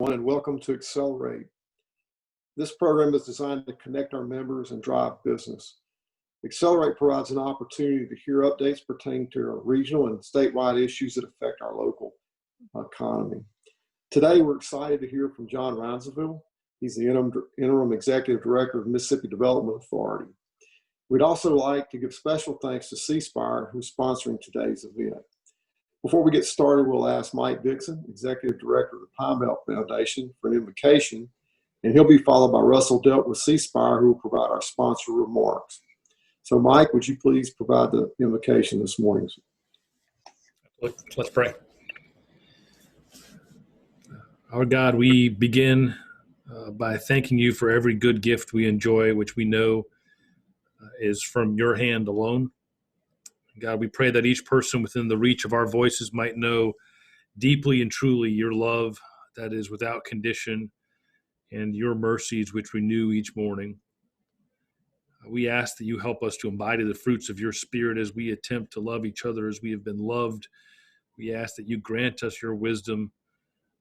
And welcome to Accelerate. This program is designed to connect our members and drive business. Accelerate provides an opportunity to hear updates pertaining to our regional and statewide issues that affect our local economy. Today, we're excited to hear from John Rounsaville. He's the Interim Executive Director of Mississippi Development Authority. We'd also like to give special thanks to C-Spire, who's sponsoring today's event. Before we get started, we'll ask Mike Dixon, Executive Director of the Pine Belt Foundation, for an invocation, and he'll be followed by Russell Delk with C-Spire, who will provide our sponsor remarks. So, Mike, would you please provide the invocation this morning? Let's pray. Our God, we begin by thanking you for every good gift we enjoy, which we know is from your hand alone. God, we pray that each person within the reach of our voices might know deeply and truly your love that is without condition and your mercies which renew each morning. We ask that you help us to embody the fruits of your Spirit as we attempt to love each other as we have been loved. We ask that you grant us your wisdom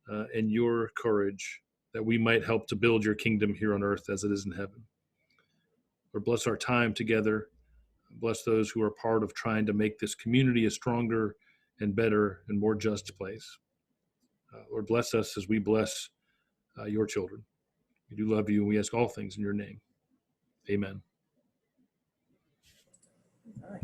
and your courage that we might help to build your kingdom here on earth as it is in heaven. Lord, bless our time together. Bless those who are part of trying to make this community a stronger and better and more just place. Lord, bless us as we bless your children. We do love you, and we ask all things in your name. Amen. All right.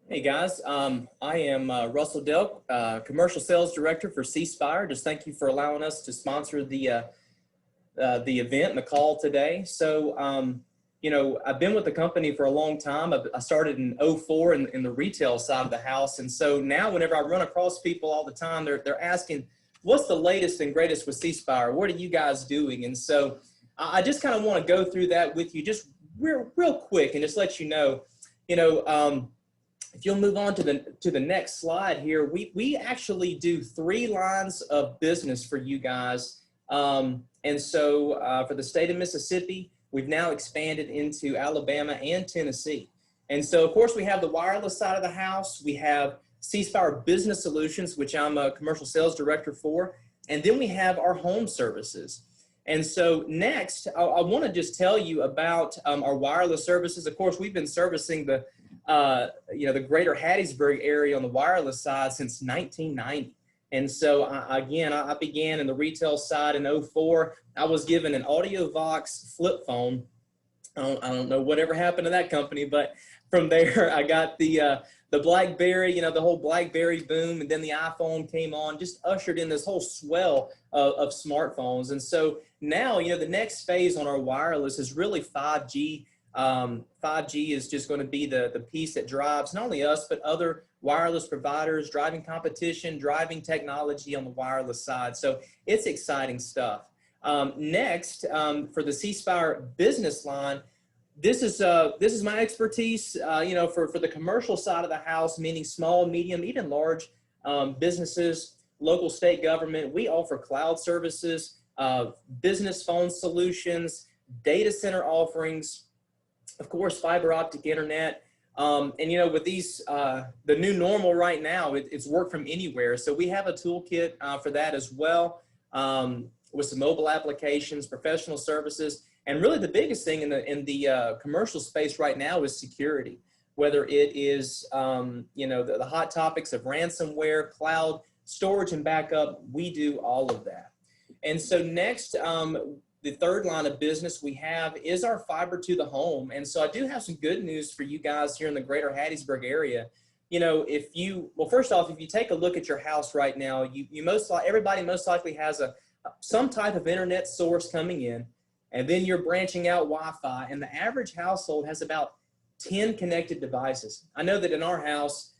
Hey, guys. I am Russell Delk, Commercial Sales Director for C-Spire. Just thank you for allowing us to sponsor the event and the call today. So, you know, I've been with the company for a long time. I started in 2004 in the retail side of the house. And so now whenever I run across people all the time, they're asking, what's the latest and greatest with C-Spire? What are you guys doing? And so I just kind of want to go through that with you just real quick and just let you know, if you'll move on to the next slide here, we actually do 3 lines of business for you guys. And so for the state of Mississippi, we've now expanded into Alabama and Tennessee. And so, of course, we have the wireless side of the house. We have C-Spire Business Solutions, which I'm a commercial sales director for. And then we have our home services. And so next, I want to just tell you about our wireless services. Of course, we've been servicing the greater Hattiesburg area on the wireless side since 1990. And so, I began in the retail side in 2004. I was given an AudioVox flip phone. I don't know whatever happened to that company, but from there, I got the BlackBerry, the whole BlackBerry boom, and then the iPhone came on, just ushered in this whole swell of smartphones. And so now, the next phase on our wireless is really 5G. 5G is just going to be the piece that drives not only us, but other wireless providers, driving competition, driving technology on the wireless side. So it's exciting stuff. Next, for the C-Spire business line, this is my expertise, for the commercial side of the house, meaning small, medium, even large businesses, local, state government. We offer cloud services, business phone solutions, data center offerings, of course, fiber optic internet. And with these, the new normal right now, it's work from anywhere. So we have a toolkit for that as well, with some mobile applications, professional services, and really the biggest thing in the commercial space right now is security. Whether it is the hot topics of ransomware, cloud storage, and backup, we do all of that. And so next, the third line of business we have is our fiber to the home. And so I do have some good news for you guys here in the greater Hattiesburg area. First off, if you take a look at your house right now, everybody most likely has some type of internet source coming in, and then you're branching out Wi-Fi, and the average household has about 10 connected devices. I know that in our house,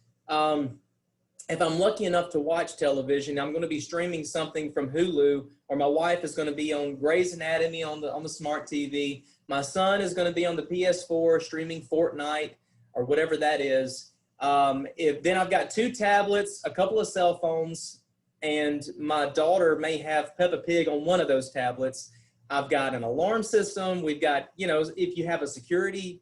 if I'm lucky enough to watch television, I'm going to be streaming something from Hulu, or my wife is going to be on Grey's Anatomy on the smart TV. My son is going to be on the PS4 streaming Fortnite or whatever that is. Then I've got 2 tablets, a couple of cell phones, and my daughter may have Peppa Pig on one of those tablets. I've got an alarm system. We've got, if you have a security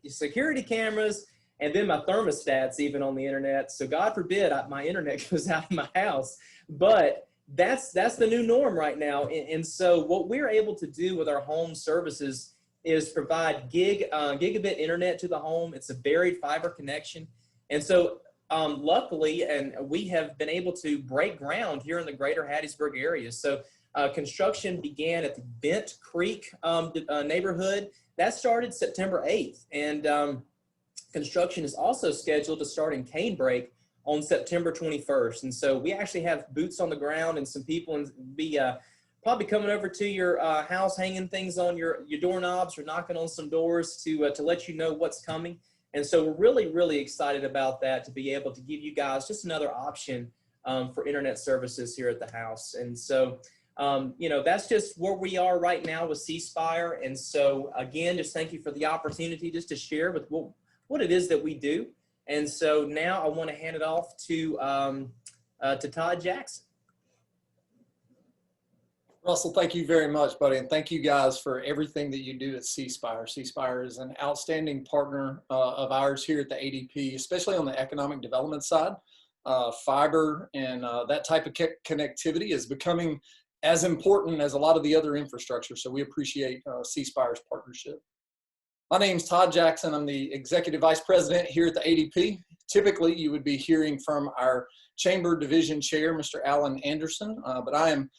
cameras, and then my thermostat's even on the internet. So God forbid my internet goes out of my house. But that's the new norm right now. And so what we're able to do with our home services is provide gigabit internet to the home. It's a buried fiber connection. And so luckily, and we have been able to break ground here in the greater Hattiesburg area. So construction began at the Bent Creek neighborhood. That started September 8th. And construction is also scheduled to start in Canebrake on September 21st. And so we actually have boots on the ground and some people and be probably coming over to your house, hanging things on your doorknobs or knocking on some doors to let you know what's coming. And so we're really, really excited about that, to be able to give you guys just another option for internet services here at the house. And so, you know, that's just where we are right now with C Spire. And so again, just thank you for the opportunity just to share with what it is that we do. And so now I want to hand it off to Todd Jackson. Russell, thank you very much, buddy. And thank you guys for everything that you do at C Spire. C Spire is an outstanding partner of ours here at the ADP, especially on the economic development side. Fiber and that type of connectivity is becoming as important as a lot of the other infrastructure. So we appreciate C Spire's partnership. My name's Todd Jackson. I'm the Executive Vice President here at the ADP. Typically, you would be hearing from our Chamber Division Chair, Mr. Alan Anderson, but I am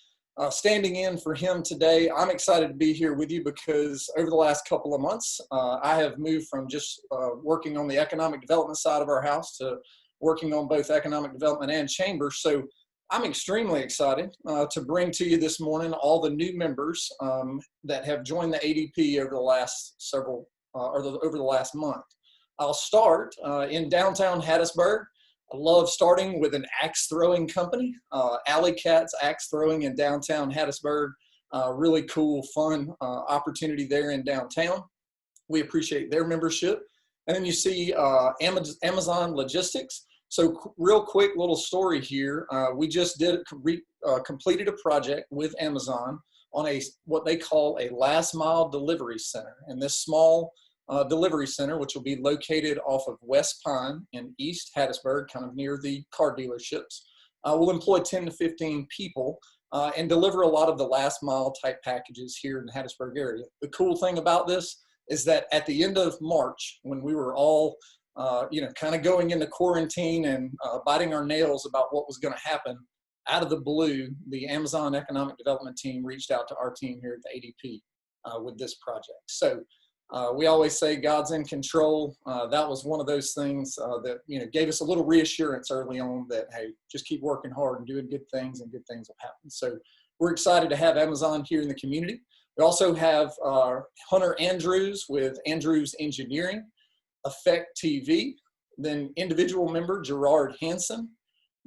standing in for him today. I'm excited to be here with you because over the last couple of months, I have moved from just working on the economic development side of our house to working on both economic development and chamber. So I'm extremely excited to bring to you this morning all the new members that have joined the ADP over the last over the last month. I'll start in downtown Hattiesburg. I love starting with an axe throwing company, Alley Cats Axe Throwing in downtown Hattiesburg. Really cool, fun opportunity there in downtown. We appreciate their membership. And then you see Amazon Logistics. So real quick little story here. We just completed a project with Amazon on what they call a last mile delivery center. And this small delivery center, which will be located off of West Pine in East Hattiesburg, kind of near the car dealerships, will employ 10 to 15 people and deliver a lot of the last mile type packages here in the Hattiesburg area. The cool thing about this is that at the end of March, when we were all kind of going into quarantine and biting our nails about what was going to happen, out of the blue, the Amazon Economic Development team reached out to our team here at the ADP with this project. So we always say God's in control. That was one of those things that gave us a little reassurance early on that, hey, just keep working hard and doing good things, and good things will happen. So we're excited to have Amazon here in the community. We also have Hunter Andrews with Andrews Engineering, Effect TV, then individual member Gerard Hansen,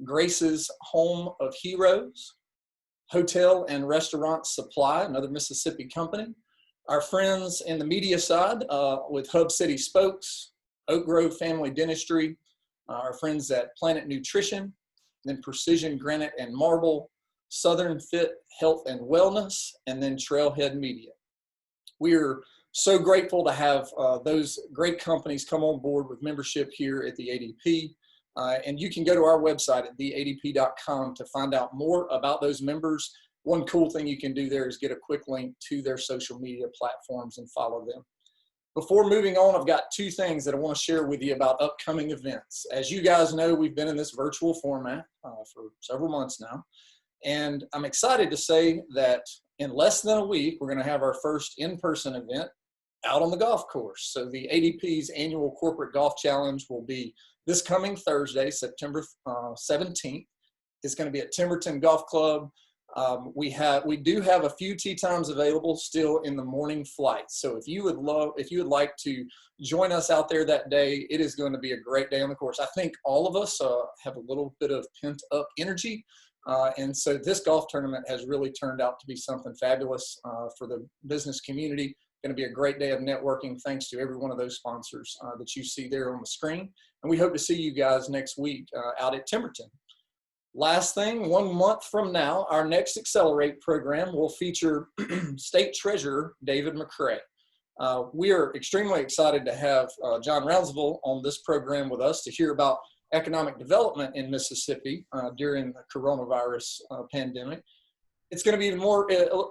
Grace's Home of Heroes, Hotel and Restaurant Supply, another Mississippi company. Our friends in the media side with Hub City Spokes, Oak Grove Family Dentistry, our friends at Planet Nutrition, then Precision Granite and Marble, Southern Fit Health and Wellness, and then Trailhead Media. We're so grateful to have those great companies come on board with membership here at the ADP. And you can go to our website at theadp.com to find out more about those members. One cool thing you can do there is get a quick link to their social media platforms and follow them. Before moving on, I've got two things that I want to share with you about upcoming events. As you guys know, we've been in this virtual format for several months now. And I'm excited to say that in less than a week, we're going to have our first in-person event out on the golf course. So the ADP's annual Corporate Golf Challenge will be this coming Thursday, September 17th. It's going to be at Timberton Golf Club. We do have a few tee times available still in the morning flight. So if you would like to join us out there that day, it is going to be a great day on the course. I think all of us have a little bit of pent up energy. And so this golf tournament has really turned out to be something fabulous for the business community. Going to be a great day of networking thanks to every one of those sponsors that you see there on the screen. And we hope to see you guys next week out at Timberton. Last thing, 1 month from now, our next Accelerate program will feature State Treasurer David McCray. We are extremely excited to have John Rounsaville on this program with us to hear about economic development in Mississippi during the coronavirus pandemic. It's going to be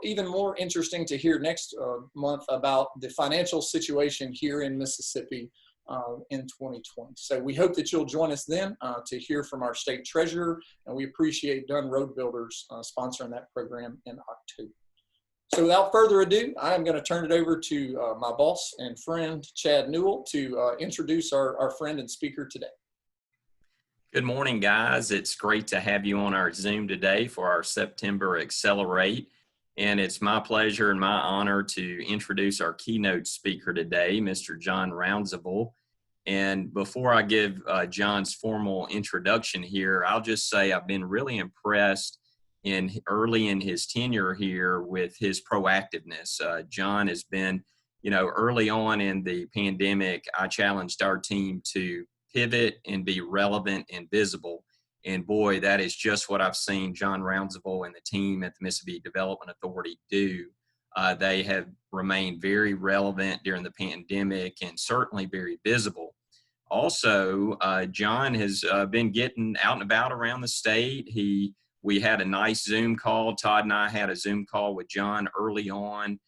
even more interesting to hear next month about the financial situation here in Mississippi in 2020. So we hope that you'll join us then to hear from our state treasurer, and we appreciate Dunn Road Builders sponsoring that program in October. So without further ado, I am going to turn it over to my boss and friend, Chad Newell, to introduce our friend and speaker today. Good morning, guys. It's great to have you on our Zoom today for our September Accelerate. And it's my pleasure and my honor to introduce our keynote speaker today, Mr. John Rounsaville. And before I give John's formal introduction here, I'll just say I've been really impressed early in his tenure here with his proactiveness. John has been, early on in the pandemic, I challenged our team to pivot and be relevant and visible. And boy, that is just what I've seen John Rounsaville and the team at the Mississippi Development Authority do. They have remained very relevant during the pandemic and certainly very visible. Also, John has been getting out and about around the state. We had a nice Zoom call. Todd and I had a Zoom call with John early on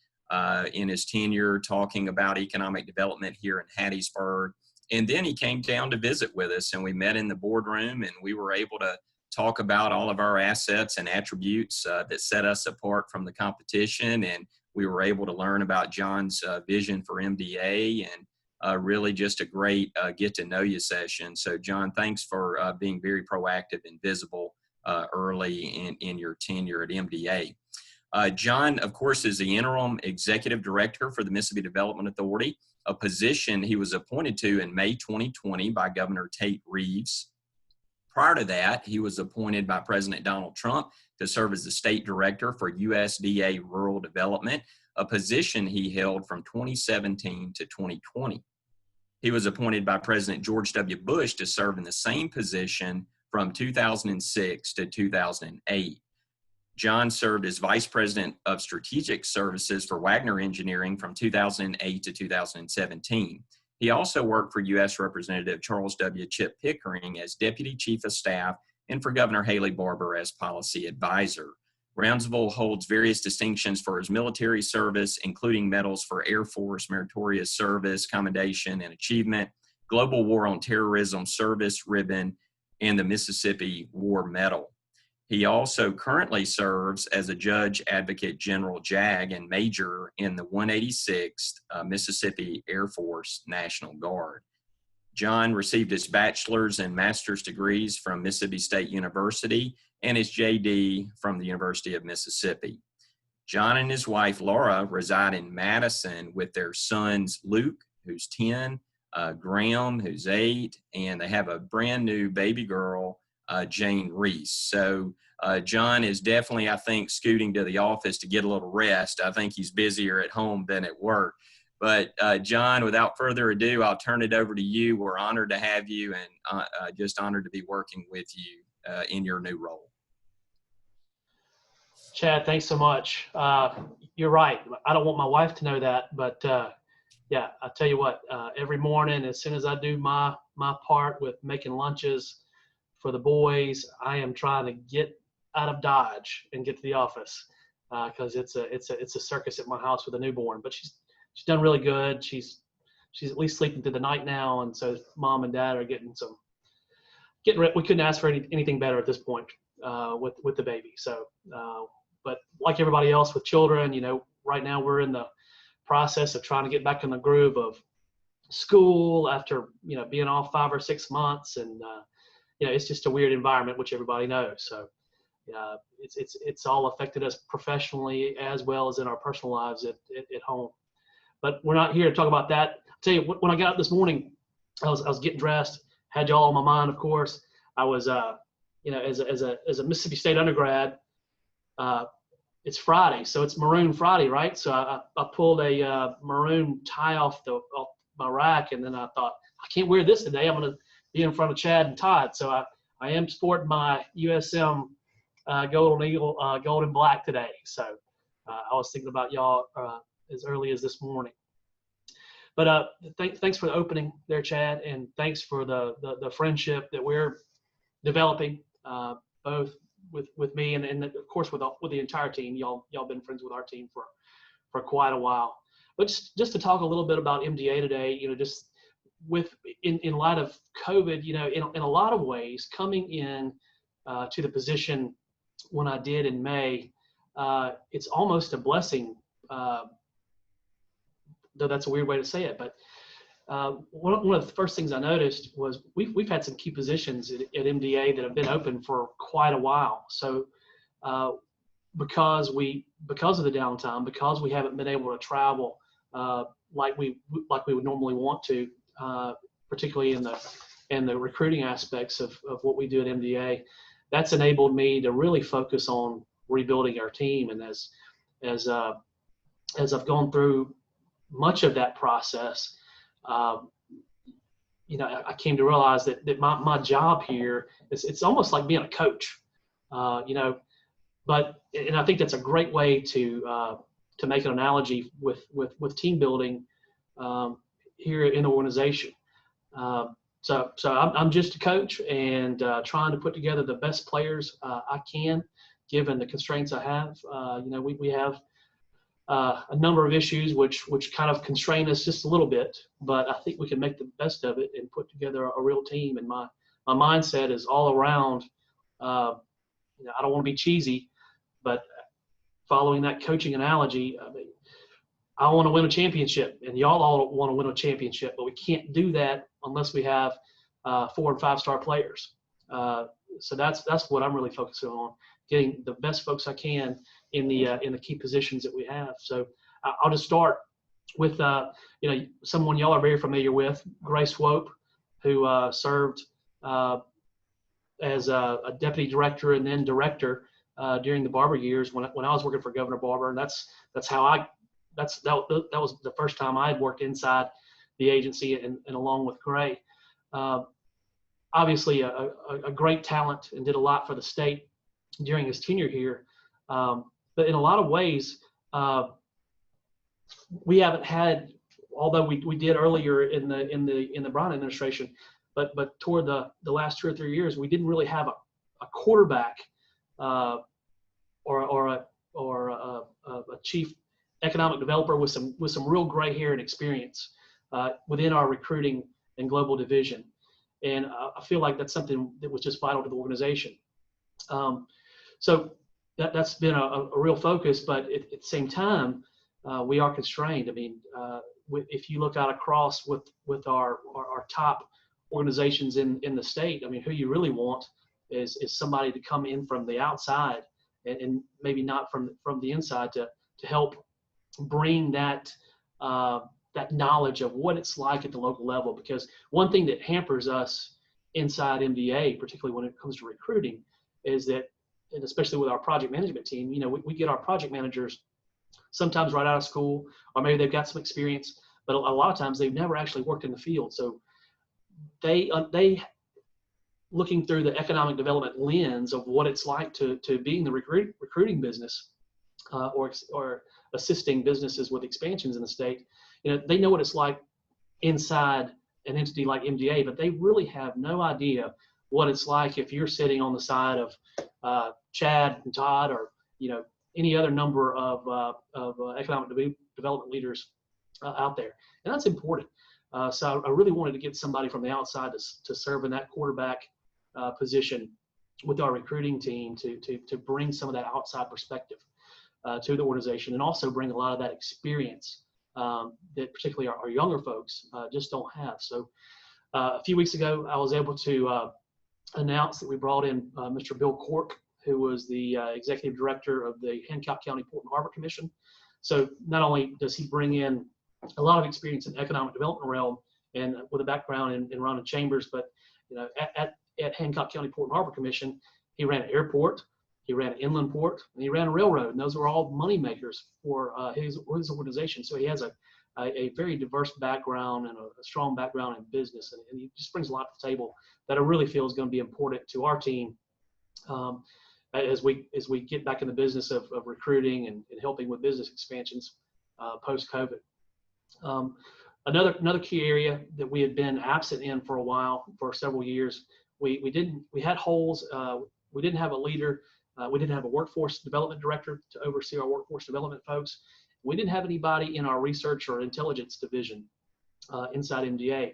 in his tenure talking about economic development here in Hattiesburg. And then he came down to visit with us, and we met in the boardroom, and we were able to talk about all of our assets and attributes that set us apart from the competition. And we were able to learn about John's vision for MDA, and really just a great get-to-know-you session. So, John, thanks for being very proactive and visible early in your tenure at MDA. John, of course, is the Interim Executive Director for the Mississippi Development Authority, a position he was appointed to in May 2020 by Governor Tate Reeves. Prior to that, he was appointed by President Donald Trump to serve as the State Director for USDA Rural Development, a position he held from 2017 to 2020. He was appointed by President George W. Bush to serve in the same position from 2006 to 2008. John served as Vice President of Strategic Services for Wagner Engineering from 2008 to 2017. He also worked for U.S. Representative Charles W. Chip Pickering as Deputy Chief of Staff and for Governor Haley Barbour as Policy Advisor. Rounsaville holds various distinctions for his military service, including medals for Air Force Meritorious Service, Commendation, and Achievement, Global War on Terrorism Service Ribbon, and the Mississippi War Medal. He also currently serves as a Judge Advocate General JAG and Major in the 186th Mississippi Air Force National Guard. John received his bachelor's and master's degrees from Mississippi State University and his JD from the University of Mississippi. John and his wife Laura reside in Madison with their sons Luke, who's 10, Graham, who's 8, and they have a brand new baby girl, Jane Reese. So John is definitely, I think, scooting to the office to get a little rest. I think he's busier at home than at work. But John, without further ado, I'll turn it over to you. We're honored to have you and just honored to be working with you in your new role. Chad, thanks so much. You're right. I don't want my wife to know that, but yeah, I'll tell you what, every morning, as soon as I do my part with making lunches for the boys, I am trying to get out of Dodge and get to the office because it's a circus at my house with a newborn. But she's done really good. She's at least sleeping through the night now, and so mom and dad are getting we couldn't ask for anything better at this point with the baby. So, but like everybody else with children, right now we're in the process of trying to get back in the groove of school after being off 5 or 6 months, and it's just a weird environment, which everybody knows. So it's all affected us professionally as well as in our personal lives at home. But we're not here to talk about that. I'll tell you, when I got up this morning, I was getting dressed, had y'all on my mind, of course. I was, as a Mississippi State undergrad, it's Friday, so it's Maroon Friday, right? So I pulled a maroon tie off my rack, and then I thought, I can't wear this today. I'm going to be in front of Chad and Todd. So I am sporting my USM Golden Eagle, gold and black today. So I was thinking about y'all as early as this morning. But thanks for the opening there, Chad, and thanks for the friendship that we're developing, both with me and of course with the entire team. Y'all been friends with our team for quite a while. But just to talk a little bit about MDA today, just in light of COVID, in a lot of ways, coming in to the position when I did in May, it's almost a blessing. Though that's a weird way to say it, but one of the first things I noticed was we've had some key positions at MDA that have been open for quite a while. So because of the downtime, because we haven't been able to travel like we would normally want to, particularly in the recruiting aspects of what we do at MDA, that's enabled me to really focus on rebuilding our team. And as I've gone through much of that process, I came to realize that my job here it's almost like being a coach, but I think that's a great way to make an analogy with team building here in the organization. So I'm just a coach and trying to put together the best players I can, given the constraints I have. We have a number of issues which kind of constrain us just a little bit, but I think we can make the best of it and put together a real team. And my mindset is all around, I don't want to be cheesy, but following that coaching analogy, I want to win a championship, and y'all all want to win a championship, but we can't do that unless we have 4- and 5-star players. So that's what I'm really focusing on, getting the best folks I can in the key positions that we have. So I'll just start with someone y'all are very familiar with, Grace Swope, who served as a deputy director and then director during the Barber years when I was working for Governor Barber, and that was the first time I had worked inside the agency and along with Gray. Obviously a great talent and did a lot for the state during his tenure here. But in a lot of ways, we haven't had, although we did earlier in the Brown administration, but toward the last 2 or 3 years, we didn't really have a quarterback or a chief economic developer with some real gray hair and experience within our recruiting and global division. And I feel like that's something that was just vital to the organization. So that's been a real focus, but at the same time, we are constrained. I mean, if you look out across with our top organizations in the state, I mean, who you really want is somebody to come in from the outside and maybe not from the inside to help bring that knowledge of what it's like at the local level. Because one thing that hampers us inside MDA, particularly when it comes to recruiting, is that, and especially with our project management team, we get our project managers sometimes right out of school, or maybe they've got some experience, but a lot of times they've never actually worked in the field. So they looking through the economic development lens of what it's like to be in the recruiting business or assisting businesses with expansions in the state. They know what it's like inside an entity like MDA, but they really have no idea what it's like if you're sitting on the side of Chad and Todd, or any other number of economic development leaders out there, and that's important. So I really wanted to get somebody from the outside to serve in that quarterback position with our recruiting team to bring some of that outside perspective to the organization, and also bring a lot of that experience that particularly our younger folks just don't have. So a few weeks ago, I was able to announce that we brought in Mr. Bill Cork, who was the executive director of the Hancock County Port and Harbor Commission. So not only does he bring in a lot of experience in economic development realm and with a background in running chambers, but at Hancock County Port and Harbor Commission, he ran an airport, he ran an inland port, and he ran a railroad, and those were all money makers for his organization. So he has a very diverse background and a strong background in business, and he just brings a lot to the table that I really feel is going to be important to our team as we get back in the business of recruiting and helping with business expansions post-COVID. Another key area that we had been absent in for a while, for several years, we had holes. We didn't have a leader. We didn't have a workforce development director to oversee our workforce development folks. We didn't have anybody in our research or intelligence division inside MDA.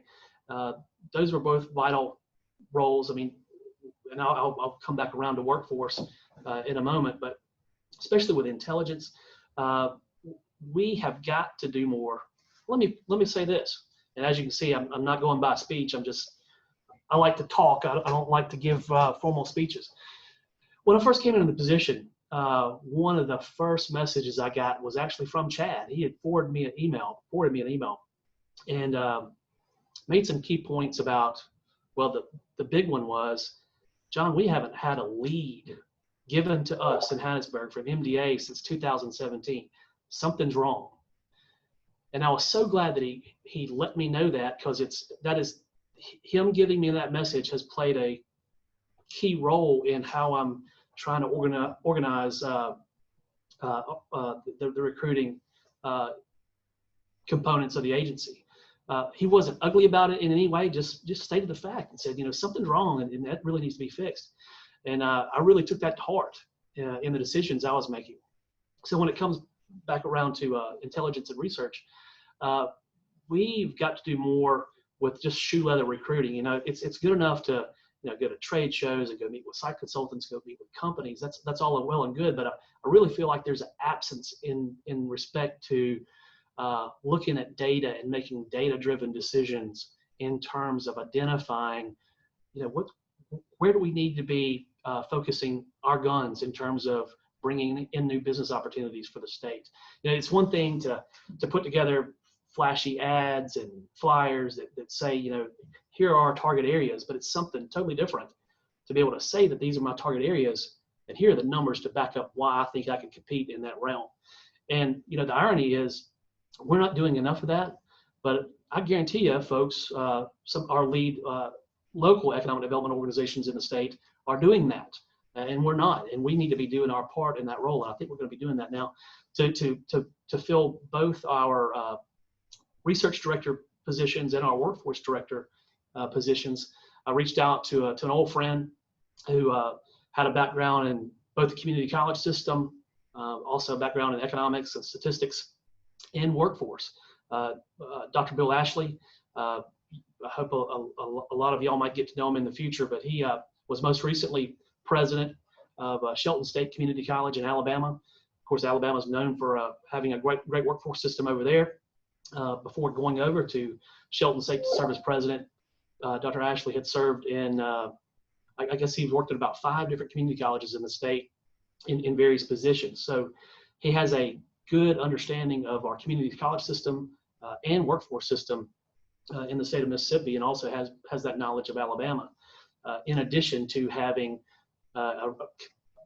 Those were both vital roles. I mean, and I'll come back around to workforce in a moment, but especially with intelligence, we have got to do more. Let me say this, and as you can see, I'm not going by speech. I like to talk. I don't like to give formal speeches. When I first came into the position, one of the first messages I got was actually from Chad. He had forwarded me an email, and made some key points about, well, the big one was, John, we haven't had a lead given to us in Hattiesburg from MDA since 2017. Something's wrong. And I was so glad that he let me know that, because that is him giving me that message has played a key role in how I'm trying to organize the recruiting components of the agency. He wasn't ugly about it in any way, just stated the fact and said, something's wrong and that really needs to be fixed. And I really took that to heart in the decisions I was making. So when it comes back around to intelligence and research, we've got to do more with just shoe leather recruiting. It's good enough to go to trade shows and go meet with site consultants, go meet with companies. That's all well and good, but I really feel like there's an absence in respect to looking at data and making data-driven decisions in terms of identifying, where do we need to be focusing our guns in terms of bringing in new business opportunities for the state. It's one thing to put together flashy ads and flyers that say, here are our target areas, but it's something totally different to be able to say that these are my target areas, and here are the numbers to back up why I think I can compete in that realm. And, the irony is we're not doing enough of that, but I guarantee you, folks, our lead local economic development organizations in the state are doing that, and we're not, and we need to be doing our part in that role. And I think we're going to be doing that now to fill both our research director positions and our workforce director positions. I reached out to an old friend who had a background in both the community college system, also a background in economics and statistics and workforce. Dr. Bill Ashley, I hope a lot of y'all might get to know him in the future, but he was most recently president of Shelton State Community College in Alabama. Of course, Alabama is known for having a great workforce system over there. Before going over to Shelton State to serve as president, Dr. Ashley had served in, I guess he's worked at about 5 different community colleges in the state in various positions. So he has a good understanding of our community college system and workforce system in the state of Mississippi, and also has that knowledge of Alabama, in addition to having a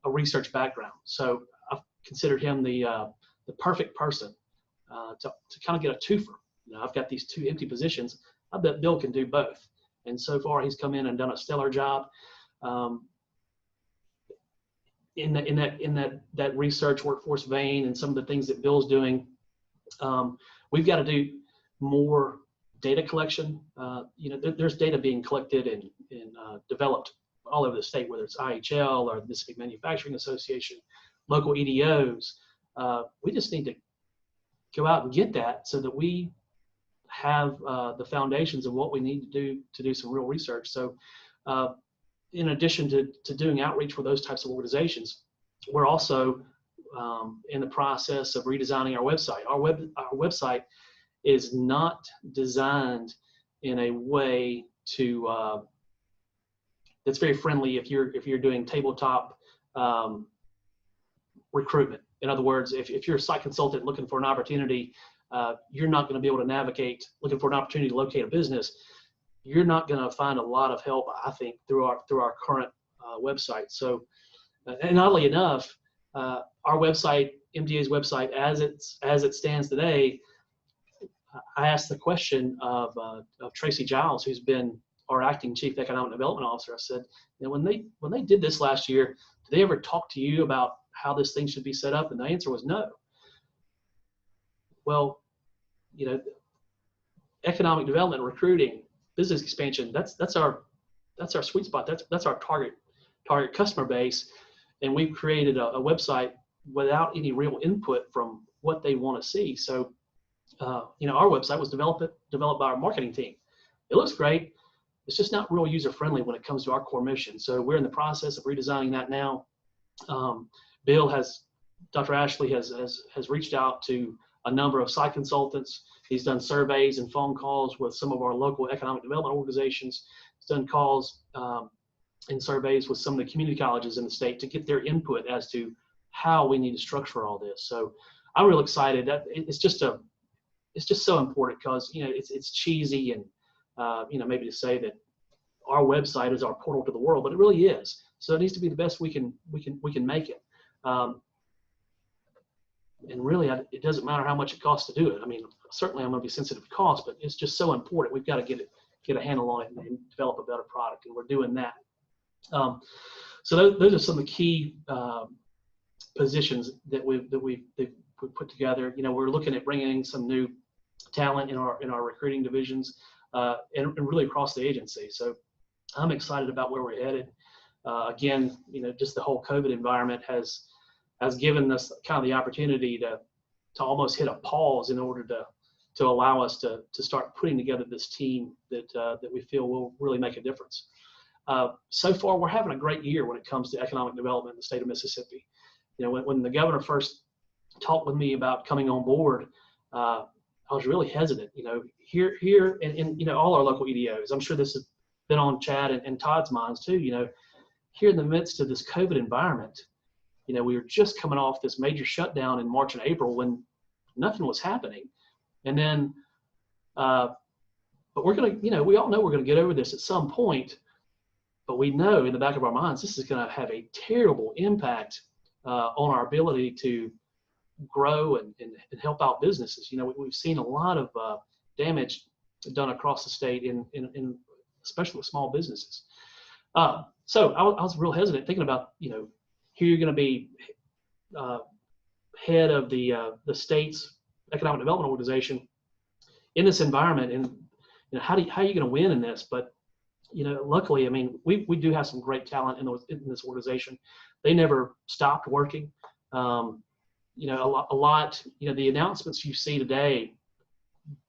research background. So I've considered him the perfect person to kind of get a twofer. I've got these 2 empty positions. I bet Bill can do both. And so far, he's come in and done a stellar job in that research workforce vein, and some of the things that Bill's doing. We've got to do more data collection. There's data being collected and developed all over the state, whether it's IHL or the Mississippi Manufacturing Association, local EDOs. We just need to go out and get that so that we have the foundations of what we need to do some real research. So in addition to doing outreach for those types of organizations, we're also in the process of redesigning our website. Our website is not designed in a way to that's very friendly if you're doing tabletop recruitment. In other words, if you're a site consultant looking for an opportunity, you're not going to be able to navigate looking for an opportunity to locate a business. You're not going to find a lot of help, I think, through our current website. So, and oddly enough, our website, MDA's website, as it stands today, I asked the question of Tracy Giles, who's been our acting chief economic development officer. I said, when they did this last year, did they ever talk to you about how this thing should be set up? And the answer was no. Well, economic development, recruiting, business expansion, that's our sweet spot. That's our target customer base. And we've created a website without any real input from what they want to see. So, our website was developed by our marketing team. It looks great. It's just not real user friendly when it comes to our core mission. So we're in the process of redesigning that now. Dr. Ashley has reached out to a number of site consultants. He's done surveys and phone calls with some of our local economic development organizations. He's done calls and surveys with some of the community colleges in the state to get their input as to how we need to structure all this. So I'm real excited. That it's just so important because it's cheesy and maybe to say that our website is our portal to the world, but it really is. So it needs to be the best we can make it. And really, it doesn't matter how much it costs to do it. I mean, certainly I'm going to be sensitive to cost, but it's just so important. We've got to get a handle on it and develop a better product, and we're doing that. So those are some of the key positions that we've put together. We're looking at bringing in some new talent in our recruiting divisions and really across the agency. So I'm excited about where we're headed. Again, just the whole COVID environment has given us kind of the opportunity to almost hit a pause in order to allow us to start putting together this team that we feel will really make a difference. So far, we're having a great year when it comes to economic development in the state of Mississippi. When the governor first talked with me about coming on board, I was really hesitant. Here in all our local EDOs, I'm sure this has been on Chad and Todd's minds too. Here in the midst of this COVID environment, we were just coming off this major shutdown in March and April when nothing was happening. And then, but we're going to, we all know we're going to get over this at some point, but we know in the back of our minds, this is going to have a terrible impact on our ability to grow and help out businesses. We've seen a lot of damage done across the state in especially with small businesses. So I was real hesitant thinking about, here you're going to be head of the state's economic development organization in this environment, and how are you going to win in this? But luckily, I mean, we do have some great talent in this organization. They never stopped working. A lot. The announcements you see today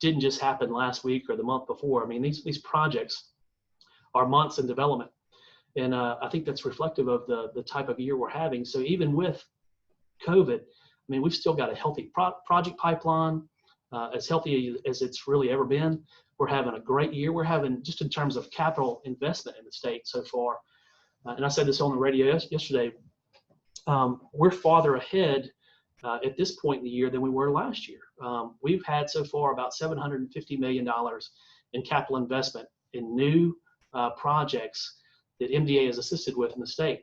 didn't just happen last week or the month before. I mean, these projects are months in development. And I think that's reflective of the type of year we're having. So even with COVID, I mean, we've still got a healthy project pipeline, as healthy as it's really ever been. We're having a great year. We're having, just in terms of capital investment in the state so far, and I said this on the radio yesterday, we're farther ahead at this point in the year than we were last year. We've had so far about $750 million in capital investment in new projects that MDA has assisted with in the state.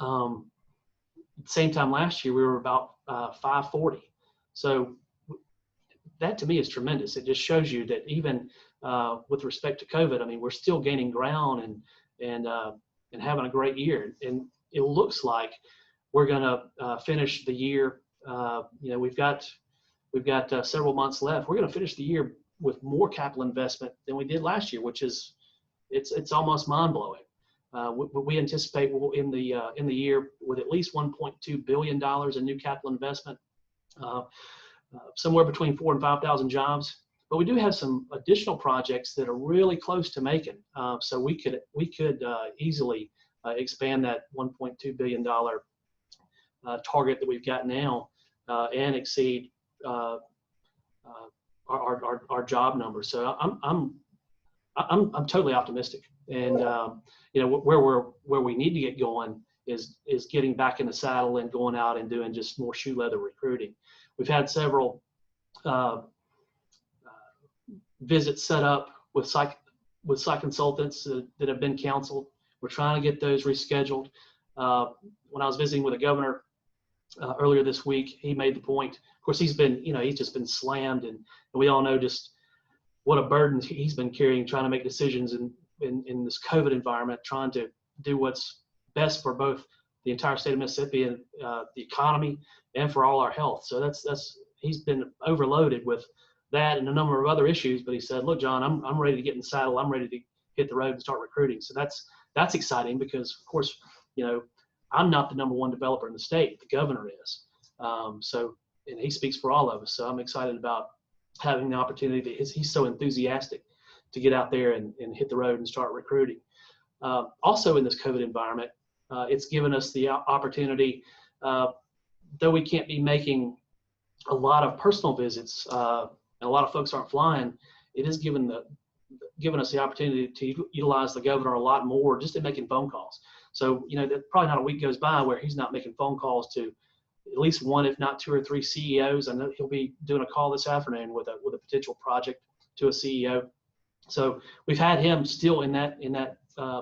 At the same time last year, we were about 540. So that to me is tremendous. It just shows you that even with respect to COVID, I mean, we're still gaining ground and having a great year. And it looks like we're going to finish the year. We've got several months left. We're going to finish the year with more capital investment than we did last year, which is it's almost mind blowing. We anticipate we'll in the year with at least $1.2 billion in new capital investment, somewhere between 4,000 and 5,000 jobs. But we do have some additional projects that are really close to making. So we could easily expand that $1.2 billion target that we've got now and exceed our job numbers. So I'm totally optimistic. And where we need to get going is getting back in the saddle and going out and doing just more shoe leather recruiting. We've had several visits set up with psych consultants that have been counseled. We're trying to get those rescheduled. When I was visiting with the governor earlier this week, he made the point. Of course, he's just been slammed, and we all know just what a burden he's been carrying, trying to make decisions in this COVID environment, trying to do what's best for both the entire state of Mississippi and the economy and for all our health. So he's been overloaded with that and a number of other issues. But he said, look, John, I'm ready to get in the saddle. I'm ready to hit the road and start recruiting. So that's exciting because, of course, you know, I'm not the #1 developer in the state. The governor is. And he speaks for all of us. So I'm excited about having the opportunity. He's so enthusiastic to get out there and hit the road and start recruiting. Also in this COVID environment, it's given us the opportunity, though we can't be making a lot of personal visits, and a lot of folks aren't flying, it has given us the opportunity to utilize the governor a lot more just in making phone calls. So, you know, probably not a week goes by where he's not making phone calls to at least one, if not 2 or 3 CEOs. I know he'll be doing a call this afternoon with a potential project to a CEO. So we've had him still in that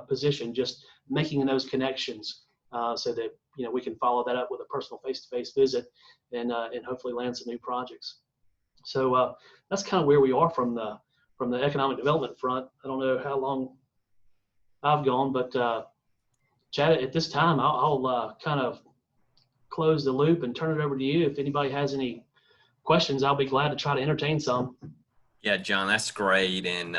position, just making those connections, so that, you know, we can follow that up with a personal face-to-face visit and hopefully land some new projects. So that's kind of where we are from the economic development front. I don't know how long I've gone, but Chad, at this time, I'll kind of close the loop and turn it over to you. If anybody has any questions, I'll be glad to try to entertain some. Yeah, John, that's great. And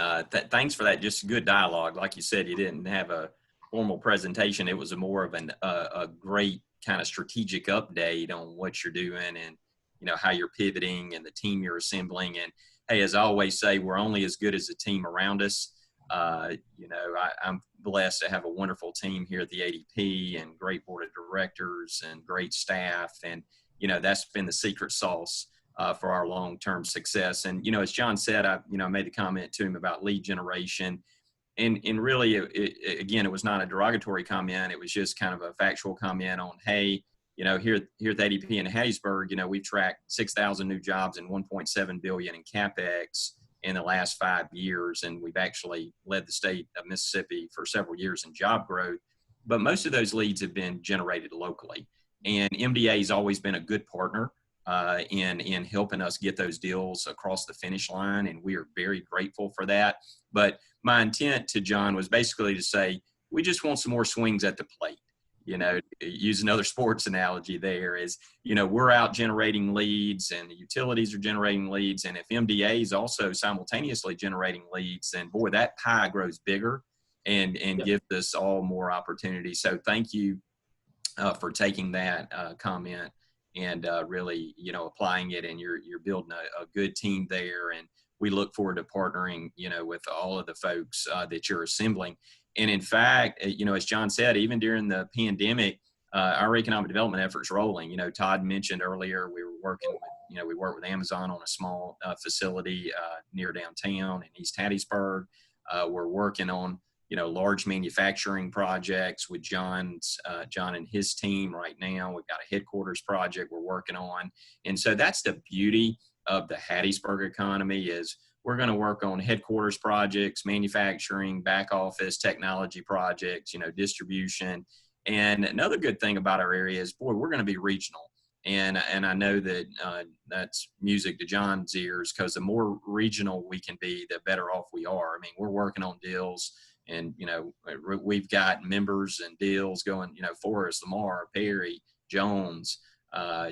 thanks for that. Just good dialogue. Like you said, you didn't have a formal presentation. It was more of a great kind of strategic update on what you're doing and, you know, how you're pivoting and the team you're assembling. And hey, as I always say, we're only as good as the team around us. You know, I'm blessed to have a wonderful team here at the ADP and great board of directors and great staff. And, you know, that's been the secret sauce for our long-term success. And, you know, as John said, I made the comment to him about lead generation. And really, again, it was not a derogatory comment. It was just kind of a factual comment on, hey, you know, here at the ADP in Hattiesburg, you know, we've tracked 6,000 new jobs and $1.7 billion in CapEx in the last 5 years. And we've actually led the state of Mississippi for several years in job growth. But most of those leads have been generated locally. And MDA has always been a good partner in helping us get those deals across the finish line. And we are very grateful for that. But my intent to John was basically to say, we just want some more swings at the plate. You know, use another sports analogy there is, you know, we're out generating leads and the utilities are generating leads. And if MDA is also simultaneously generating leads, then boy, that pie grows bigger and gives us all more opportunity. So thank you for taking that comment and really, you know, applying it, and you're building a good team there. And we look forward to partnering, you know, with all of the folks that you're assembling. And in fact, you know, as John said, even during the pandemic, our economic development efforts rolling. You know, Todd mentioned earlier we were working with, you know, we worked with Amazon on a small facility near downtown in East Hattiesburg. We're working on, you know, large manufacturing projects with John and his team right now. We've got a headquarters project we're working on. And so that's the beauty of the Hattiesburg economy is we're going to work on headquarters projects, manufacturing, back office, technology projects, you know, distribution. And another good thing about our area is, boy, we're going to be regional. And I know that that's music to John's ears, because the more regional we can be, the better off we are. I mean, we're working on deals, and, you know, we've got members and deals going, you know, Forrest, Lamar, Perry, Jones.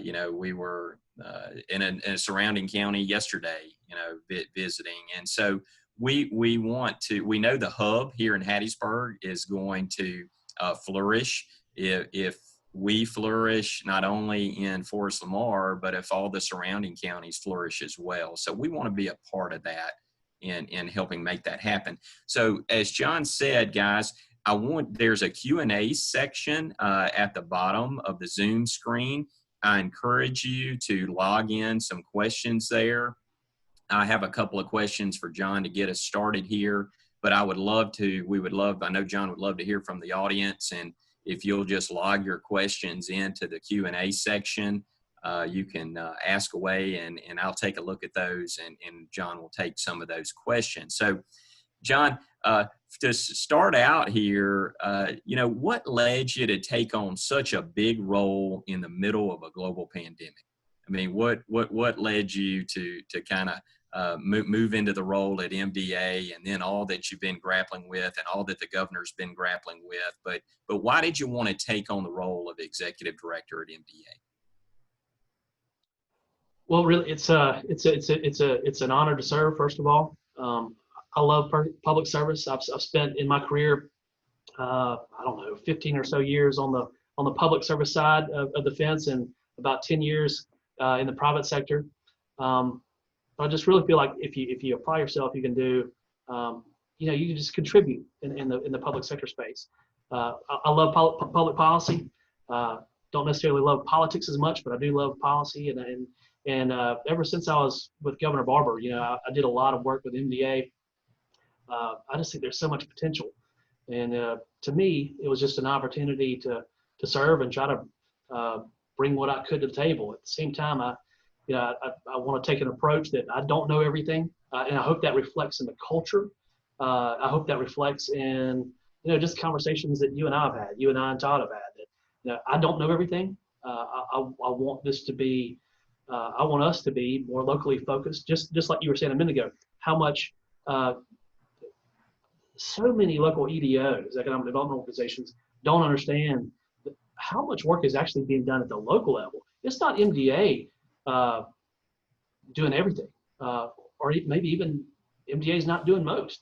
You know, we were in a surrounding county yesterday, you know, visiting. And so we know the hub here in Hattiesburg is going to flourish if we flourish, not only in Forest Lamar, but if all the surrounding counties flourish as well. So we want to be a part of that in helping make that happen. So as John said, guys, there's a Q&A section at the bottom of the Zoom screen. I encourage you to log in some questions there. I have a couple of questions for John to get us started here, but I know John would love to hear from the audience. And if you'll just log your questions into the Q&A section, you can ask away, and I'll take a look at those, and John will take some of those questions. So, John, to start out here, you know, what led you to take on such a big role in the middle of a global pandemic? I mean, what led you to kind of move into the role at MDA, and then all that you've been grappling with and all that the governor's been grappling with? But why did you want to take on the role of executive director at MDA? Well, really, it's an honor to serve. First of all, I love public service. I've spent in my career, I don't know, 15 or so years on the public service side of the fence, and about 10 years in the private sector. But I just really feel like if you apply yourself, you can do, you can just contribute in the public sector space. I love public policy. Don't necessarily love politics as much, but I do love policy. And ever since I was with Governor Barber, I did a lot of work with MDA. I just think there's so much potential. And to me, it was just an opportunity to serve and try to bring what I could to the table. At the same time, I want to take an approach that I don't know everything, and I hope that reflects in the culture. I hope that reflects in just conversations that you and I have had, you and I and Todd have had. That I don't know everything. I want this to be. I want us to be more locally focused, just like you were saying a minute ago. How much so many local EDOs, economic development organizations, don't understand how much work is actually being done at the local level. It's not MDA doing everything, or maybe even MDA is not doing most.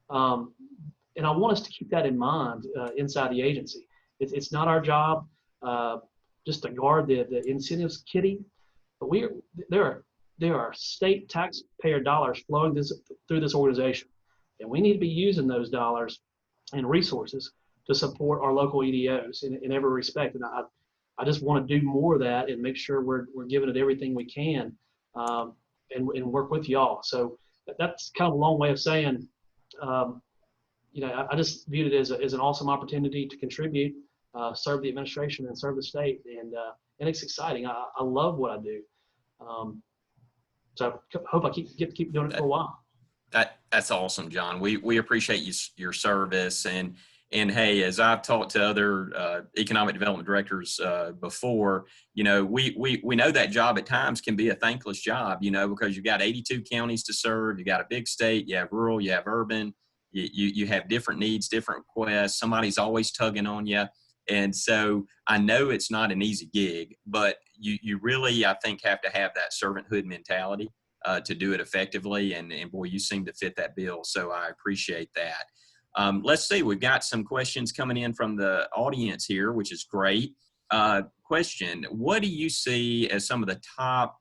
And I want us to keep that in mind inside the agency. It's not our job just to guard the incentives kitty, but there are state taxpayer dollars flowing through this organization, and we need to be using those dollars and resources to support our local EDOs in every respect. And I just want to do more of that and make sure we're giving it everything we can, and work with y'all. So that's kind of a long way of saying, I just viewed it as an awesome opportunity to contribute, serve the administration and serve the state, and it's exciting. I love what I do. So I hope I get to keep doing it for a while. That's awesome, John. We appreciate your service, and hey, as I've talked to other economic development directors before, we know that job at times can be a thankless job, because you've got 82 counties to serve, you got a big state, you have rural, you have urban, you have different needs, different requests. Somebody's always tugging on you. And so I know it's not an easy gig, but you really, I think, have to have that servanthood mentality to do it effectively. And boy, you seem to fit that bill. So I appreciate that. Let's see, we've got some questions coming in from the audience here, which is great. Question, what do you see as some of the top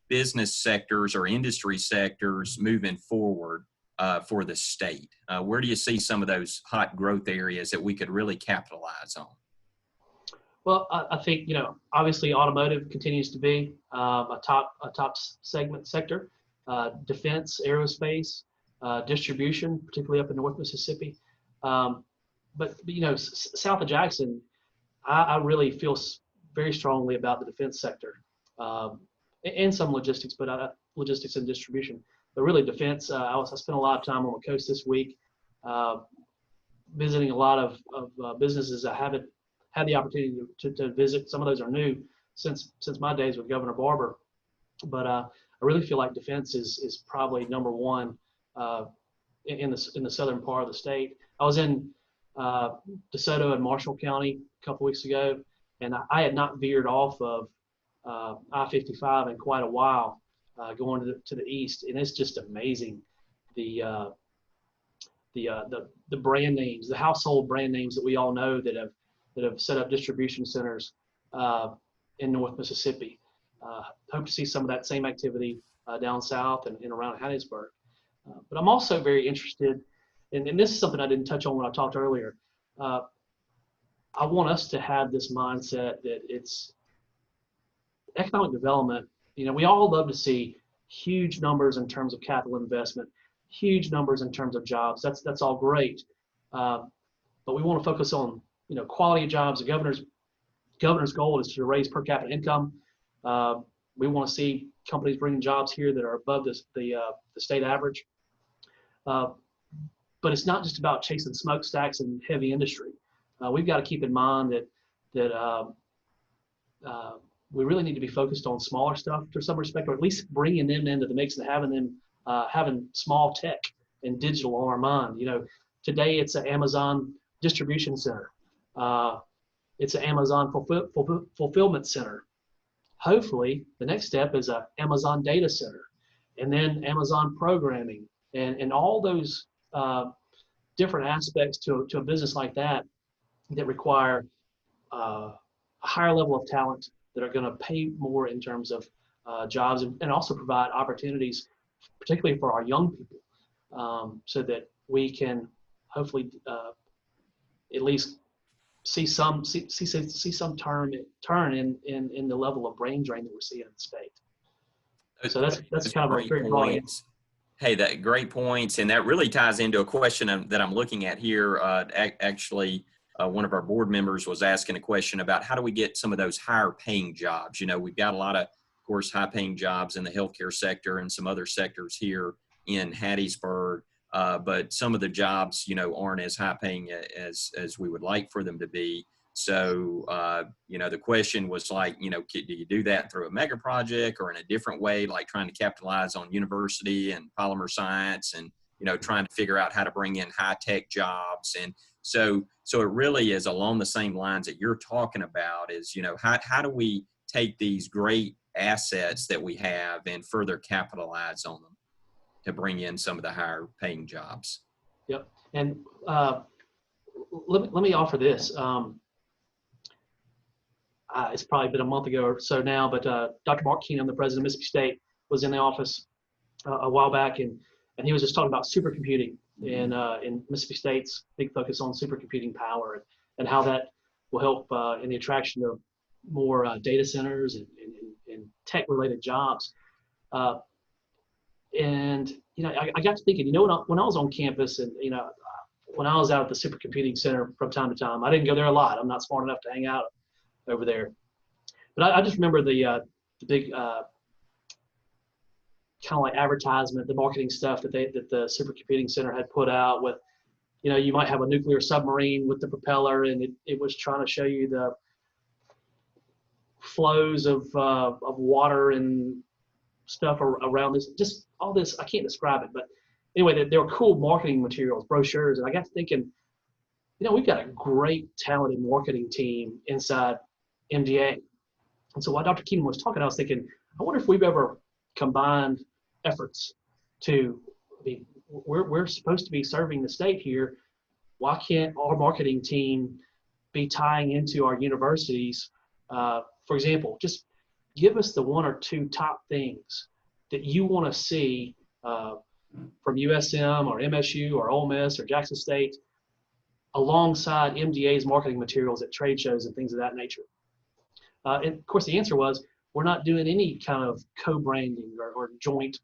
business sectors or industry sectors moving forward for the state? Where do you see some of those hot growth areas that we could really capitalize on? Well, I think, obviously automotive continues to be a top segment sector, defense, aerospace, distribution, particularly up in North Mississippi. But south of Jackson, I really feel very strongly about the defense sector, and some logistics, but logistics and distribution. But really defense, I spent a lot of time on the coast this week, visiting a lot of businesses I haven't had the opportunity to visit. Some of those are new since my days with Governor Barber. But I really feel like defense is probably number one in the southern part of the state. I was in DeSoto and Marshall County a couple weeks ago, and I had not veered off of I-55 in quite a while, going to the east, and it's just amazing the brand names, the household brand names that we all know that have set up distribution centers in North Mississippi. Hope to see some of that same activity down south and around Hattiesburg. But I'm also very interested, and this is something I didn't touch on when I talked earlier. I want us to have this mindset that it's economic development. We all love to see huge numbers in terms of capital investment, huge numbers in terms of jobs. That's all great. But we want to focus on quality of jobs. The governor's goal is to raise per capita income. We want to see companies bringing jobs here that are above the state average. But it's not just about chasing smokestacks and heavy industry. We've got to keep in mind that we really need to be focused on smaller stuff to some respect, or at least bringing them into the mix and having small tech and digital on our mind. Today it's an Amazon distribution center. It's an Amazon fulfillment center. hopefully the next step is a Amazon data center, and then Amazon programming, and all those different aspects to a business like that require a higher level of talent, that are going to pay more in terms of jobs, and also provide opportunities, particularly for our young people, so that we can hopefully at least see some turn in the level of brain drain that we're seeing in the state. So that's kind of a very broad answer. Hey, that great points, and that really ties into a question that I'm looking at here. Actually, one of our board members was asking a question about how do we get some of those higher paying jobs. You know, we've got a lot of course, high paying jobs in the healthcare sector and some other sectors here in Hattiesburg. But some of the jobs, you know, aren't as high paying as we would like for them to be. So, you know, the question was like, you know, do you do that through a mega project or in a different way, like trying to capitalize on university and polymer science and, you know, trying to figure out how to bring in high tech jobs. And so it really is along the same lines that you're talking about is, you know, how do we take these great assets that we have and further capitalize on them to bring in some of the higher paying jobs? Yep. And let me offer this. It's probably been a month ago or so now, but Dr. Mark Keenum, the president of Mississippi State, was in the office a while back, and he was just talking about supercomputing in Mississippi State's big focus on supercomputing power and how that will help in the attraction of more data centers and tech-related jobs. And, you know, I got to thinking, you know, when I was on campus and, you know, when I was out at the supercomputing center from time to time, I didn't go there a lot. I'm not smart enough to hang out over there. But I just remember the big kind of like advertisement, the marketing stuff that the supercomputing center had put out with, you know, you might have a nuclear submarine with the propeller, and it was trying to show you the flows of water and stuff around this, just all this. I can't describe it, but anyway, there were cool marketing materials, brochures, and I got to thinking, you know, we've got a great talented marketing team inside MDA. And so while Dr. Keenan was talking, I was thinking, I wonder if we've ever combined efforts to, I mean, we're supposed to be serving the state here. Why can't our marketing team be tying into our universities? For example, just give us the one or two top things that you want to see from USM or MSU or Ole Miss or Jackson State alongside MDA's marketing materials at trade shows and things of that nature. And of course, the answer was, we're not doing any kind of co-branding or joint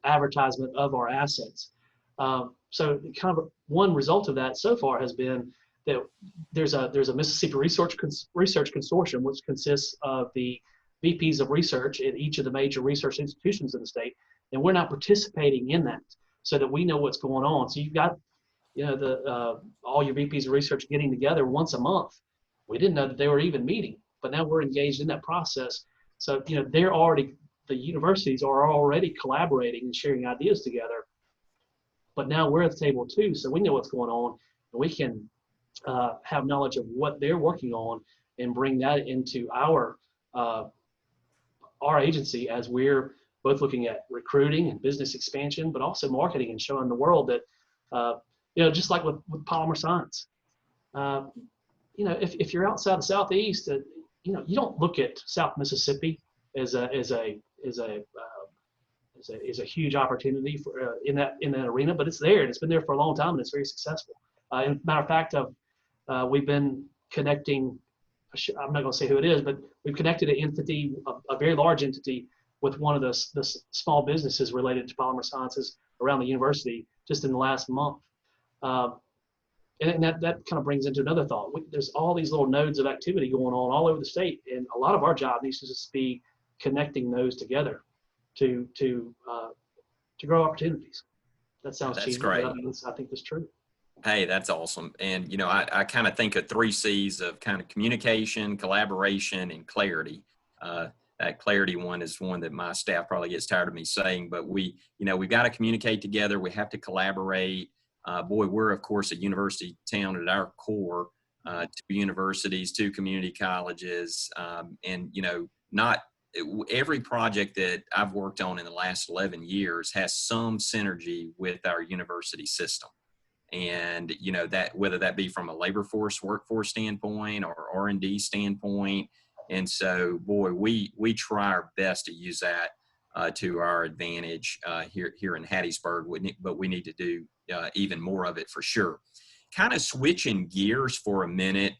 advertisement of our assets. So kind of one result of that so far has been that there's a Mississippi Research Consortium, which consists of the VPs of research at each of the major research institutions in the state, and we're not participating in that, so that we know what's going on. So you've got, you know, all your VPs of research getting together once a month. We didn't know that they were even meeting, but now we're engaged in that process. So, you know, the universities are already collaborating and sharing ideas together, but now we're at the table too, so we know what's going on, and we can have knowledge of what they're working on and bring that into our agency, as we're both looking at recruiting and business expansion, but also marketing and showing the world that, you know, just like with polymer science, you know, if you're outside the Southeast, you know, you don't look at South Mississippi as a huge opportunity for in that arena, but it's there, and it's been there for a long time, and it's very successful. And matter of fact, we've been connecting. I'm not going to say who it is, but we've connected an entity, a very large entity, with one of the small businesses related to polymer sciences around the university just in the last month. And that kind of brings into another thought. There's all these little nodes of activity going on all over the state, and a lot of our job needs to just be connecting those together to grow opportunities. That sounds cheesy, great. but I think that's true. Hey, that's awesome. And, you know, I kind of think of 3 C's of kind of communication, collaboration, and clarity. That clarity one is one that my staff probably gets tired of me saying, but we've got to communicate together. We have to collaborate. Boy, we're, of course, a university town at our core, 2 universities, 2 community colleges, and, you know, not every project that I've worked on in the last 11 years has some synergy with our university system. And, you know, that whether that be from a labor force, workforce standpoint or R&D standpoint. And so, boy, we try our best to use that to our advantage here in Hattiesburg, but we need to do even more of it for sure. Kind of switching gears for a minute.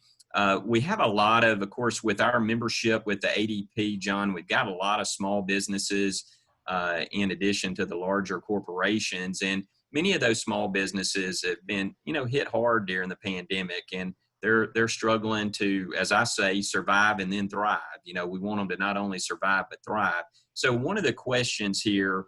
We have a lot of course, with our membership with the ADP, John, we've got a lot of small businesses in addition to the larger corporations. And many of those small businesses have been, you know, hit hard during the pandemic, and they're struggling to, as I say, survive and then thrive. You know, we want them to not only survive, but thrive. So one of the questions here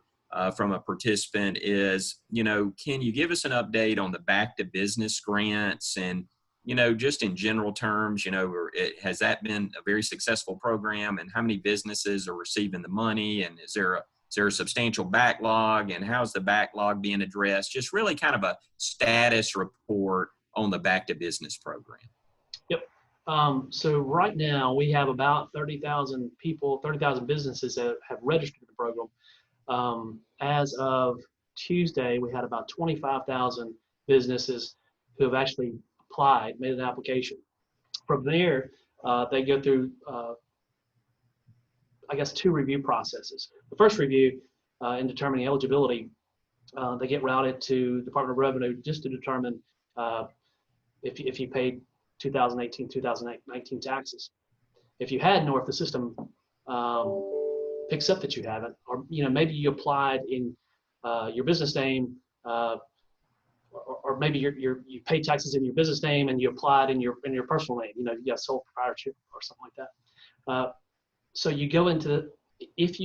from a participant is, you know, can you give us an update on the Back to Business grants? And, you know, just in general terms, you know, has that been a very successful program, and how many businesses are receiving the money? And is there a substantial backlog, and how's the backlog being addressed? Just really kind of a status report on the Back to Business program. Yep. So right now we have about 30,000 people, 30,000 businesses that have registered the program. As of Tuesday, we had about 25,000 businesses who have actually applied, made an application. From there, they go through, I guess, 2 review processes. The first review, in determining eligibility, they get routed to Department of Revenue just to determine if you paid 2018, 2019 taxes. If you hadn't, or if the system picks up that you haven't, or, you know, maybe you applied in your business name, or maybe you paid taxes in your business name and you applied in your personal name. You know, you got sole proprietorship or something like that. So you go into, if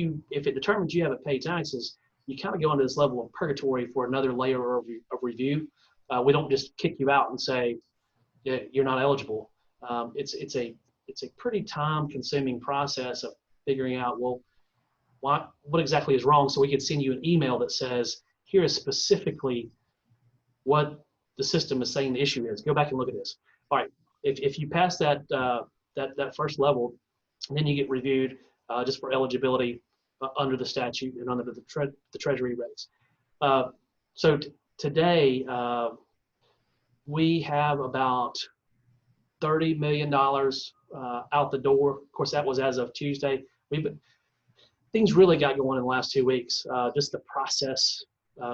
it determines you haven't paid taxes, you kind of go into this level of purgatory for another layer of review. We don't just kick you out and say, yeah, you're not eligible. It's a pretty time-consuming process of figuring out, well, what exactly is wrong, so we could send you an email that says, here is specifically what the system is saying the issue is. Go back and look at this. All right, if you pass that first level, then you get reviewed just for eligibility under the statute and under the Treasury regs. So today, we have about $30 million out the door. Of course, that was as of Tuesday. Things really got going in the last 2 weeks. Just the process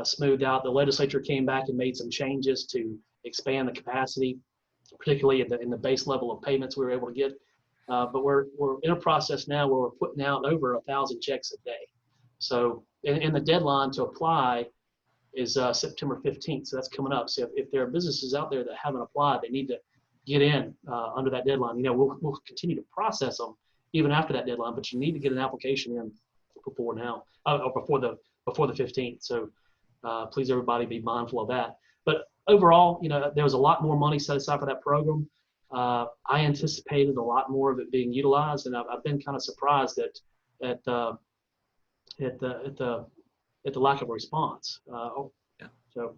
smoothed out. The legislature came back and made some changes to expand the capacity, particularly in the base level of payments we were able to get. But we're in a process now where we're putting out over 1,000 checks a day. So, and the deadline to apply is September 15th. So that's coming up. So if there are businesses out there that haven't applied, they need to get in under that deadline. You know, we'll continue to process them even after that deadline, but you need to get an application in before now, or before the 15th. So please, everybody, be mindful of that. But overall, you know, there was a lot more money set aside for that program. I anticipated a lot more of it being utilized, and I've been kind of surprised at the lack of response. Yeah. So,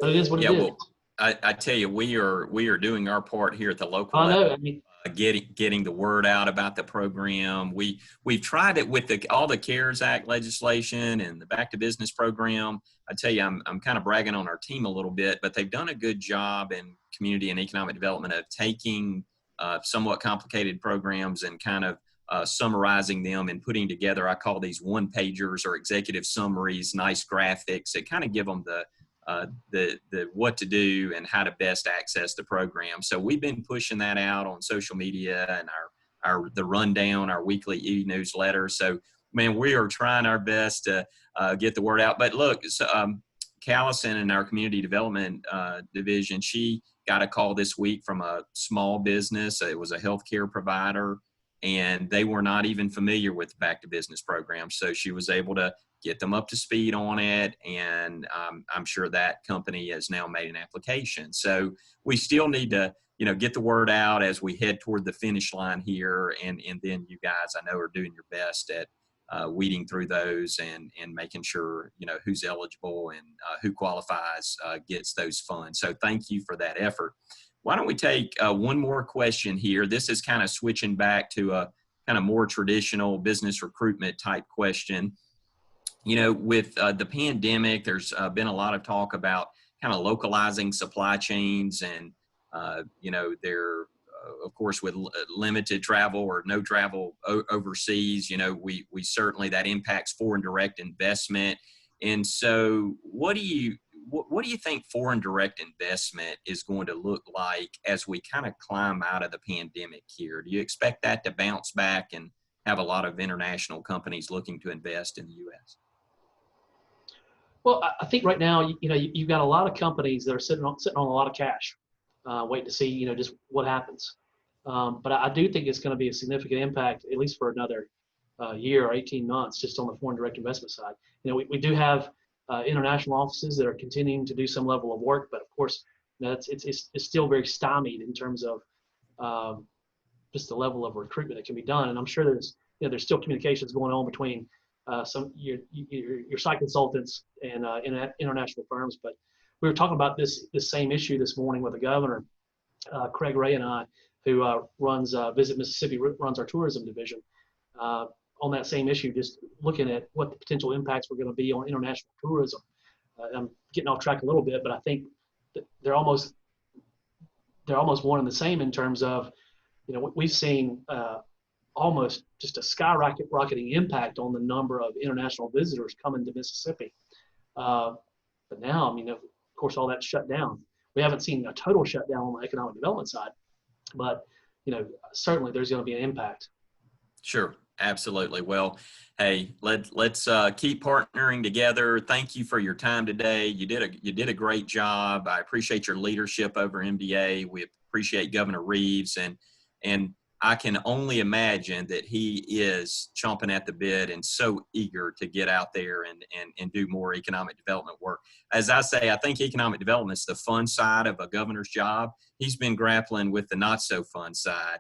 but it is what it is. Well, I tell you, we are doing our part here at the local I know. level. I mean, Getting the word out about the program. We've tried it with all the CARES Act legislation and the Back to Business program. I tell you, I'm kind of bragging on our team a little bit, but they've done a good job in community and economic development of taking somewhat complicated programs and kind of summarizing them and putting together, I call these one-pagers or executive summaries, nice graphics that kind of give them the what to do and how to best access the program. So we've been pushing that out on social media and the rundown, our weekly e-newsletter. So, man, we are trying our best to get the word out. But look, Callison in our community development division, she got a call this week from a small business. It was a healthcare provider, and they were not even familiar with the Back to Business program. So she was able to get them up to speed on it, and I'm sure that company has now made an application. So we still need to, you know, get the word out as we head toward the finish line here, and then you guys, I know, are doing your best at weeding through those and making sure, you know, who's eligible and who qualifies gets those funds. So thank you for that effort. Why don't we take one more question here? This is kind of switching back to kind of more traditional business recruitment type question. You know, with the pandemic, there's been a lot of talk about kind of localizing supply chains, and you know, there, of course, with limited travel or no travel overseas, you know, we certainly, that impacts foreign direct investment. And so, what do you think foreign direct investment is going to look like as we kind of climb out of the pandemic here? Do you expect that to bounce back and have a lot of international companies looking to invest in the U.S.? Well, I think right now, you know, you've got a lot of companies that are sitting on a lot of cash, waiting to see, you know, just what happens. But I do think it's going to be a significant impact, at least for another year or 18 months, just on the foreign direct investment side. You know, we do have international offices that are continuing to do some level of work, but of course, you know, it's still very stymied in terms of just the level of recruitment that can be done. And I'm sure there's still communications going on between some your site consultants and international firms. But we were talking about this same issue this morning with the governor, Craig Ray, and I, who runs Visit Mississippi, runs our tourism division, on that same issue, just looking at what the potential impacts were going to be on international tourism. I'm getting off track a little bit, but I think that they're almost one and the same in terms of, you know, we've seen almost just a skyrocketing impact on the number of international visitors coming to Mississippi. But now, I mean, of course, all that's shut down. We haven't seen a total shutdown on the economic development side, but, you know, certainly there's going to be an impact. Sure. Absolutely. Well, hey, let's keep partnering together. Thank you for your time today. You did a great job. I appreciate your leadership over MDA. We appreciate Governor Reeves, and I can only imagine that he is chomping at the bit and so eager to get out there and do more economic development work. As I say, I think economic development is the fun side of a governor's job. He's been grappling with the not so fun side,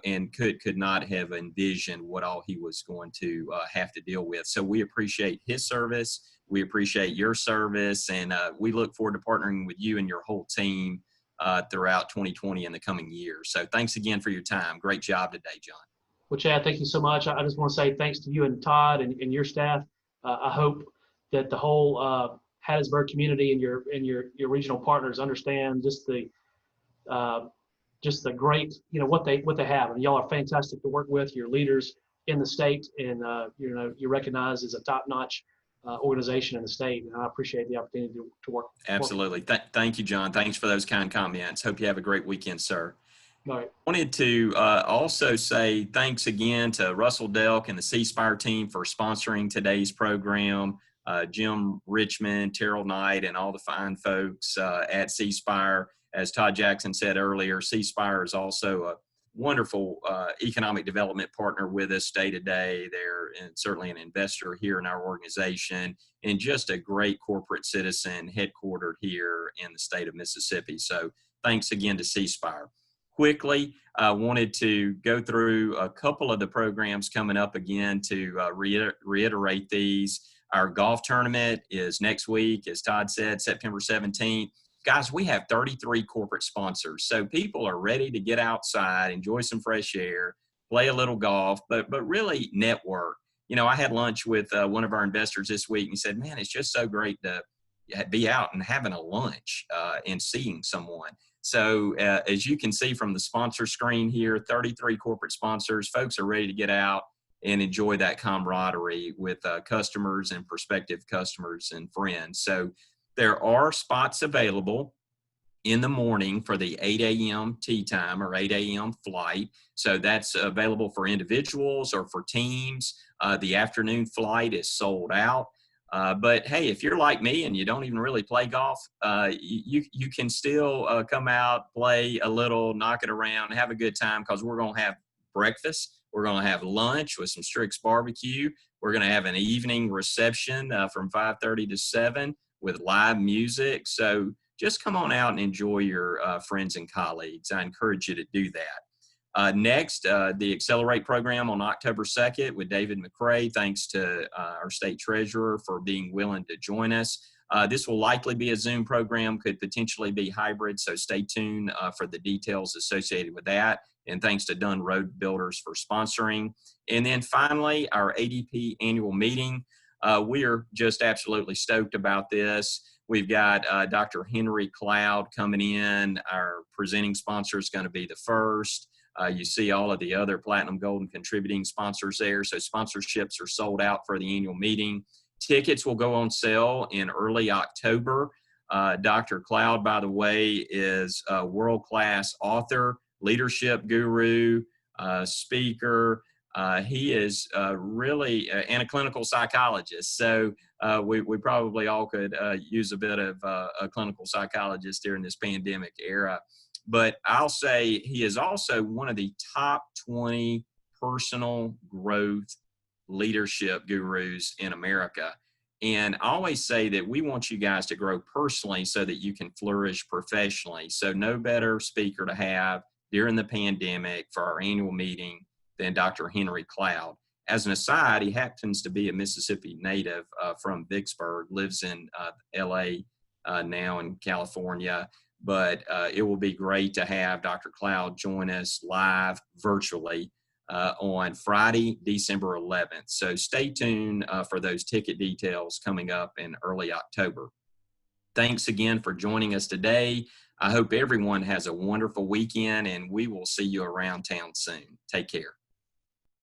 and could not have envisioned what all he was going to have to deal with. So we appreciate his service. We appreciate your service, and we look forward to partnering with you and your whole team throughout 2020 and the coming years. So thanks again for your time. Great job today, John. Well, Chad, thank you so much. I just want to say thanks to you and Todd and your staff. I hope that the whole Hattiesburg community and your regional partners understand just the great, you know, what they have. And y'all are fantastic to work with. Your leaders in the state, and you know, you're recognized as a top-notch organization in the state, and I appreciate the opportunity to work. Absolutely. Thank you, John. Thanks for those kind comments. Hope you have a great weekend, sir. All right. Wanted to also say thanks again to Russell Delk and the C Spire team for sponsoring today's program. Jim Richmond, Terrell Knight, and all the fine folks at C Spire. As Todd Jackson said earlier, C Spire is also a wonderful economic development partner with us day to day. They're certainly an investor here in our organization, and just a great corporate citizen headquartered here in the state of Mississippi. So thanks again to C Spire. Quickly, I wanted to go through a couple of the programs coming up again to reiterate these. Our golf tournament is next week, as Todd said, September 17th. Guys, we have 33 corporate sponsors, so people are ready to get outside, enjoy some fresh air, play a little golf, but really network. You know, I had lunch with one of our investors this week, and he said, man, it's just so great to be out and having a lunch and seeing someone. So as you can see from the sponsor screen here, 33 corporate sponsors. Folks are ready to get out and enjoy that camaraderie with customers and prospective customers and friends. So there are spots available in the morning for the 8 a.m. tee time or 8 a.m. flight. So that's available for individuals or for teams. The afternoon flight is sold out. But hey, if you're like me and you don't even really play golf, you can still come out, play a little, knock it around, have a good time, because we're going to have breakfast. We're going to have lunch with some Strix barbecue. We're going to have an evening reception from 5:30 to 7 with live music. So just come on out and enjoy your friends and colleagues. I encourage you to do that. Next, the Accelerate program on October 2nd with David McCrae. Thanks to our state treasurer for being willing to join us. This will likely be a Zoom program, could potentially be hybrid, so stay tuned for the details associated with that. And thanks to Dunn Road Builders for sponsoring. And then finally, our ADP annual meeting. We are just absolutely stoked about this. We've got Dr. Henry Cloud coming in. Our presenting sponsor is going to be the first. You see all of the other Platinum, Gold, and contributing sponsors there. So sponsorships are sold out for the annual meeting. Tickets will go on sale in early October. Dr. Cloud, by the way, is a world-class author, leadership guru, speaker. He is really, and a clinical psychologist. So we probably all could use a bit of a clinical psychologist during this pandemic era. But I'll say he is also one of the top 20 personal growth leadership gurus in America. And I always say that we want you guys to grow personally so that you can flourish professionally. So no better speaker to have during the pandemic for our annual meeting than Dr. Henry Cloud. As an aside, he happens to be a Mississippi native from Vicksburg, lives in LA now in California. But it will be great to have Dr. Cloud join us live virtually on Friday, December 11th. So stay tuned for those ticket details coming up in early October. Thanks again for joining us today. I hope everyone has a wonderful weekend, and we will see you around town soon. Take care.